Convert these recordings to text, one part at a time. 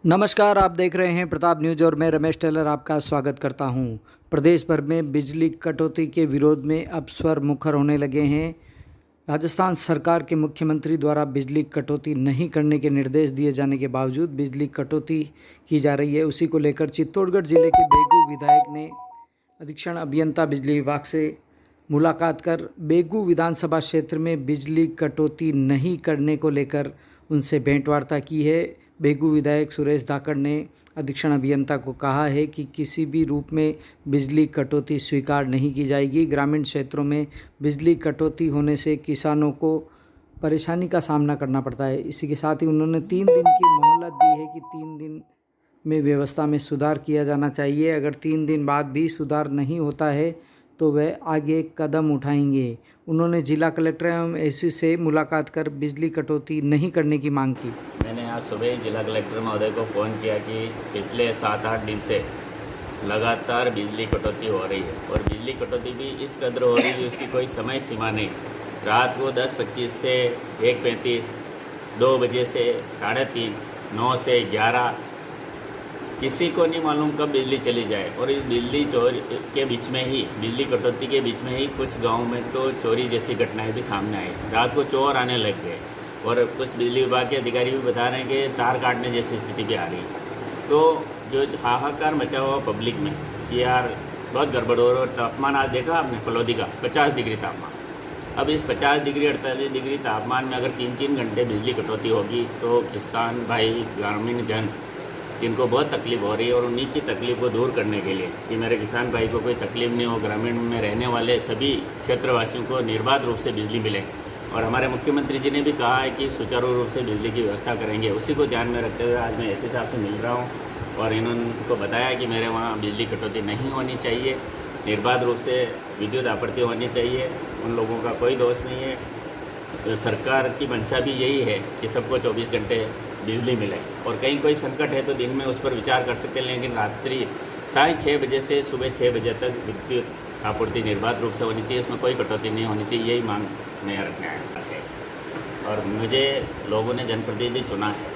नमस्कार, आप देख रहे हैं प्रताप न्यूज और मैं रमेश टेलर आपका स्वागत करता हूं। प्रदेश भर में बिजली कटौती के विरोध में अब स्वर मुखर होने लगे हैं। राजस्थान सरकार के मुख्यमंत्री द्वारा बिजली कटौती नहीं करने के निर्देश दिए जाने के बावजूद बिजली कटौती की जा रही है। उसी को लेकर चित्तौड़गढ़ जिले के बेगू विधायक ने अधीक्षण अभियंता बिजली विभाग से मुलाकात कर बेगू विधानसभा क्षेत्र में बिजली कटौती नहीं करने को लेकर उनसे भेंटवार्ता की है। बेगू विधायक सुरेश धाकड़ ने अधीक्षण अभियंता को कहा है कि किसी भी रूप में बिजली कटौती स्वीकार नहीं की जाएगी। ग्रामीण क्षेत्रों में बिजली कटौती होने से किसानों को परेशानी का सामना करना पड़ता है। इसी के साथ ही उन्होंने 3 दिन की मोहलत दी है कि 3 दिन में व्यवस्था में सुधार किया जाना चाहिए। अगर 3 दिन बाद भी सुधार नहीं होता है तो वह आगे कदम उठाएंगे। उन्होंने जिला कलेक्टर एवं एससी से मुलाकात कर बिजली कटौती नहीं करने की मांग की। मैंने आज सुबह ही जिला कलेक्टर महोदय को फ़ोन किया कि पिछले 7-8 दिन से लगातार बिजली कटौती हो रही है और बिजली कटौती भी इस कदर हो रही है उसकी कोई समय सीमा नहीं। रात को 10:25 से 1:35, 2 बजे से 3:30, 9 से 11, किसी को नहीं मालूम कब बिजली चली जाए। और इस बिजली चोरी के बीच में ही, बिजली कटौती के बीच में ही कुछ गाँव में तो चोरी जैसी घटनाएँ भी सामने आई। रात को चोर आने लग गए और कुछ बिजली विभाग के अधिकारी भी बता रहे हैं कि तार काटने जैसी स्थिति भी आ रही। तो जो हाहाकार मचा हुआ पब्लिक में कि यार बहुत गड़बड़ हो रहा है। और तापमान आज देखा आपने पलौदी का 50 डिग्री तापमान। अब इस 50 डिग्री 48 डिग्री तापमान में अगर 3-3 घंटे बिजली कटौती होगी तो किसान भाई, ग्रामीण जन, जिनको बहुत तकलीफ हो रही है, और उन्हीं की तकलीफ को दूर करने के लिए कि मेरे किसान भाई को कोई तकलीफ नहीं हो, ग्रामीण में रहने वाले सभी क्षेत्रवासियों को निर्बाध रूप से बिजली मिले। और हमारे मुख्यमंत्री जी ने भी कहा है कि सुचारू रूप से बिजली की व्यवस्था करेंगे। उसी को ध्यान में रखते हुए आज मैं एससी साहब से मिल रहा हूँ और इन्होंने बताया कि मेरे वहाँ बिजली कटौती नहीं होनी चाहिए, निर्बाध रूप से विद्युत आपूर्ति होनी चाहिए, उन लोगों का कोई दोष नहीं है। तो सरकार की मंशा भी यही है कि सबको 24 घंटे बिजली मिले, और कहीं कोई संकट है तो दिन में उस पर विचार कर सकते हैं, लेकिन रात्रि 6:30 बजे से सुबह 6 बजे तक विद्युत आपूर्ति निर्बाध रूप से होनी चाहिए, उसमें कोई कटौती नहीं होनी चाहिए। यही मांग नया रखने आया है। और मुझे लोगों ने जनप्रतिनिधि चुना है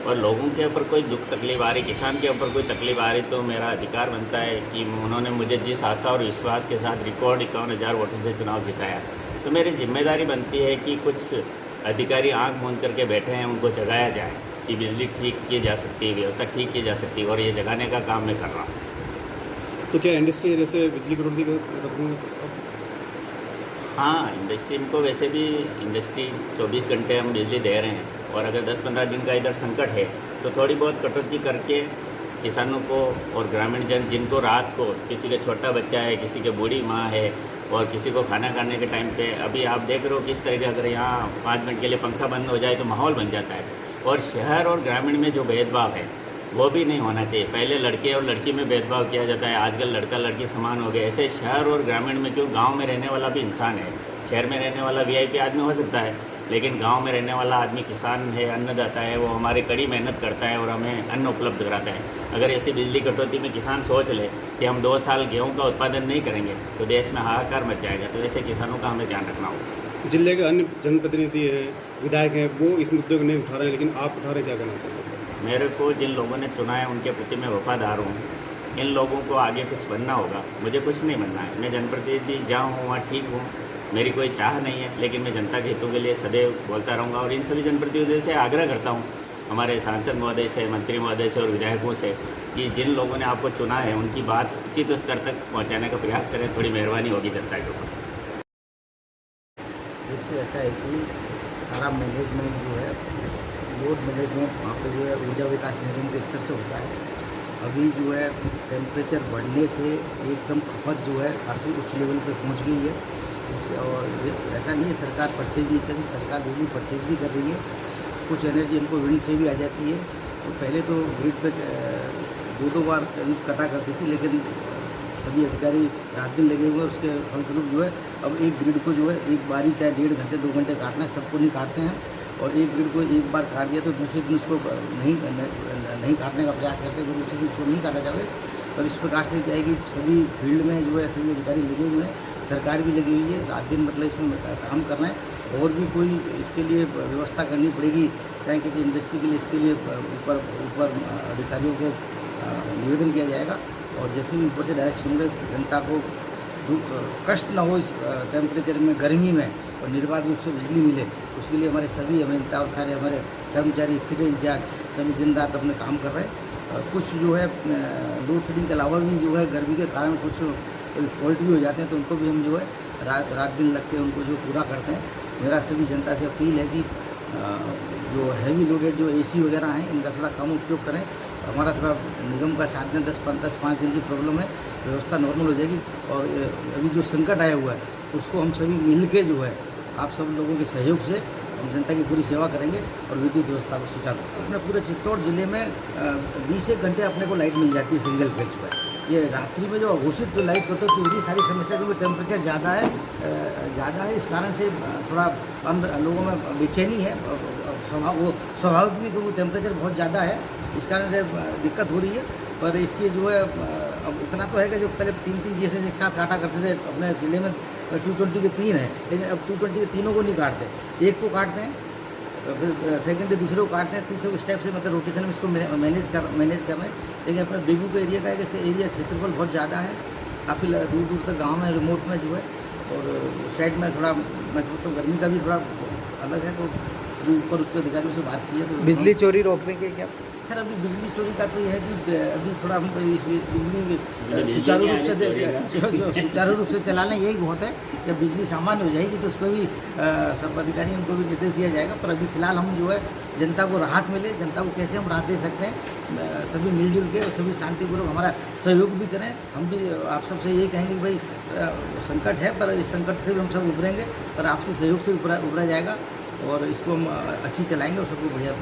और लोगों के ऊपर कोई दुख तकलीफ आ रही, किसान के ऊपर कोई तकलीफ आ रही, तो मेरा अधिकार बनता है कि उन्होंने मुझे जिस आशा और विश्वास के साथ रिकॉर्ड 51,000 वोटों से चुनाव जिताया, तो मेरी जिम्मेदारी बनती है कि कुछ अधिकारी आंख मूंद करके बैठे हैं, उनको जगाया जाए कि बिजली ठीक की जा सकती है, व्यवस्था ठीक की जा सकती है, और ये जगाने का काम मैं कर रहा हूँ। तो क्या इंडस्ट्री जैसे बिजली कटौती का? हाँ, इंडस्ट्री को वैसे भी इंडस्ट्री 24 घंटे हम बिजली दे रहे हैं, और अगर 10-15 दिन का इधर संकट है तो थोड़ी बहुत कटौती करके किसानों को और ग्रामीण जन, जिनको रात को, किसी का छोटा बच्चा है, किसी के बूढ़ी माँ है, और किसी को खाना खाने के टाइम पे, अभी आप देख रहे हो किस तरह का, अगर यहाँ 5 मिनट के लिए पंखा बंद हो जाए तो माहौल बन जाता है। और शहर और ग्रामीण में जो भेदभाव है वो भी नहीं होना चाहिए। पहले लड़के और लड़की में भेदभाव किया जाता है, आजकल लड़का लड़की समान हो गए। ऐसे शहर और ग्रामीण में क्यों? गांव में रहने वाला भी इंसान है। शहर में रहने वाला वीआईपी आदमी हो सकता है, लेकिन गांव में रहने वाला आदमी किसान है, अन्नदाता है, वो हमारी कड़ी मेहनत करता है और हमें अन्न उपलब्ध कराता है। अगर ऐसी बिजली कटौती में किसान सोच ले कि हम 2 साल गेहूँ का उत्पादन नहीं करेंगे तो देश में हाहाकार मच जाएगा। तो ऐसे किसानों का हमें ध्यान रखना होगा। जिले के अन्य जनप्रतिनिधि है, विधायक हैं, वो इस मुद्दे को नहीं उठा रहे हैं, लेकिन आप उठा रहे, क्या करना चाहिए? मेरे को जिन लोगों ने चुना है उनके प्रति मैं वफादार हूँ। इन लोगों को आगे कुछ बनना होगा, मुझे कुछ नहीं बनना है। मैं जनप्रतिनिधि जहाँ हूँ वहाँ ठीक हूँ, मेरी कोई चाह नहीं है, लेकिन मैं जनता के हितों के लिए सदैव बोलता रहूँगा। और इन सभी जनप्रतिनिधियों से आग्रह करता हूँ, हमारे सांसद महोदय से, मंत्री महोदय से और विधायकों से, कि जिन लोगों ने आपको चुना है उनकी बात उचित स्तर तक पहुँचाने का प्रयास करें। थोड़ी मेहरबानी होगी जनता के ऊपर। देखिए, ऐसा है कि सारा मैनेजमेंट जो है, लोड मैनेजमेंट वहाँ पे जो है ऊर्जा विकास निगम के स्तर से होता है। अभी जो है टेम्परेचर बढ़ने से एकदम खपत जो है काफ़ी उच्च लेवल पे पहुँच गई है। और ऐसा नहीं है सरकार परचेज नहीं कर रही, सरकार बिजली परचेज भी कर रही है। कुछ एनर्जी इनको विंड से भी आ जाती है। तो पहले तो ग्रिड पे 2-2 बार कटा करती थी, लेकिन सभी अधिकारी रात दिन लगे हुए हैं। उसके फलस्वरूप जो है अब एक ग्रिड को जो है एक बार ही, चाहे 1.5 घंटे 2 घंटे काटना है, सबको नहीं काटते हैं। और एक ग्रिड को एक बार काट दिया तो दूसरे दिन उसको नहीं काटने का प्रयास करते, फिर दूसरे दिन उसको नहीं काटा जाए। और इस प्रकार से क्या है कि सभी फील्ड में जो है सभी अधिकारी लगे हुए हैं, सरकार भी लगी हुई है, रात दिन मतलब इसमें काम करना है। और भी कोई इसके लिए व्यवस्था करनी पड़ेगी, चाहे किसी इंडस्ट्री के लिए, इसके लिए ऊपर अधिकारियों को निवेदन किया जाएगा। और जैसे भी ऊपर से डायरेक्ट सुनकर जनता को कष्ट ना हो इस टेम्परेचर में, गर्मी में, और निर्बाध रूप से बिजली मिले, उसके लिए हमारे सभी अभियंता और सारे हमारे कर्मचारी फिर इंचार्ज सभी दिन रात अपने काम कर रहे हैं। कुछ जो है लोड शेडिंग के अलावा भी जो है गर्मी के कारण कुछ फॉल्ट भी हो जाते हैं, तो उनको भी हम जो है रात दिन लग के उनको जो पूरा करते हैं। मेरा सभी जनता से अपील है कि जो हैवी लोडेड जो एसी वगैरह हैं इनका थोड़ा कम उपयोग करें। हमारा थोड़ा निगम का साथ में 10-5 दिन की प्रॉब्लम है, व्यवस्था नॉर्मल हो जाएगी। और अभी जो संकट आया हुआ है उसको हम सभी मिल के जो है आप सब लोगों के सहयोग से हम जनता की पूरी सेवा करेंगे और विद्युत व्यवस्था को सुचारू करेंगे। अपने पूरे चित्तौड़ जिले में 20 घंटे अपने को लाइट मिल जाती है सिंगल फेज पर। ये रात्रि में जो अघोषित जो लाइट कटौती होगी, सारी समस्या जो टेम्परेचर ज़्यादा है इस कारण से थोड़ा लोगों में बेचैनी है। स्वाभाविक भी, क्योंकि टेम्परेचर बहुत ज़्यादा है, इस कारण से दिक्कत हो रही है। पर इसकी जो है अब इतना तो है कि जो पहले 3 जैसे एक साथ काटा करते थे अपने ज़िले में 220 के 3 हैं, लेकिन अब 220 के तीनों को नहीं काटते, एक को काटते हैं, फिर सेकेंड डे दूसरे को काटते हैं, तीसरे को स्टेप से मतलब रोटेशन में इसको मैनेज कर रहे हैं। लेकिन अपने बेगू का एरिया का है कि इसका एरिया क्षेत्रफल बहुत ज़्यादा है, काफ़ी दूर दूर तक गाँव में, रिमोट में जो है, और साइड में थोड़ा मैं समझता हूँ गर्मी का भी थोड़ा अलग है। तो ऊपर उच्च अधिकारियों से बात की है तो बिजली चोरी रोकने के क्या? सर अभी बिजली चोरी का तो यह है कि अभी थोड़ा हम इस बिजली सुचारू रूप से चलाना यही बहुत है। जब बिजली सामान्य हो जाएगी तो उस पर भी सब अधिकारियों को भी निर्देश दिया जाएगा। पर अभी फ़िलहाल हम जो है जनता को राहत मिले, जनता को कैसे हम राहत दे सकते हैं, सभी मिलजुल के और सभी शांतिपूर्वक हमारा सहयोग भी करें। हम भी आप सबसे यही कहेंगे कि भाई संकट है, पर इस संकट से भी हम सब उभरेंगे, पर आपसी सहयोग से उभरा जाएगा और इसको हम अच्छी चलाएँगे और सबको बढ़िया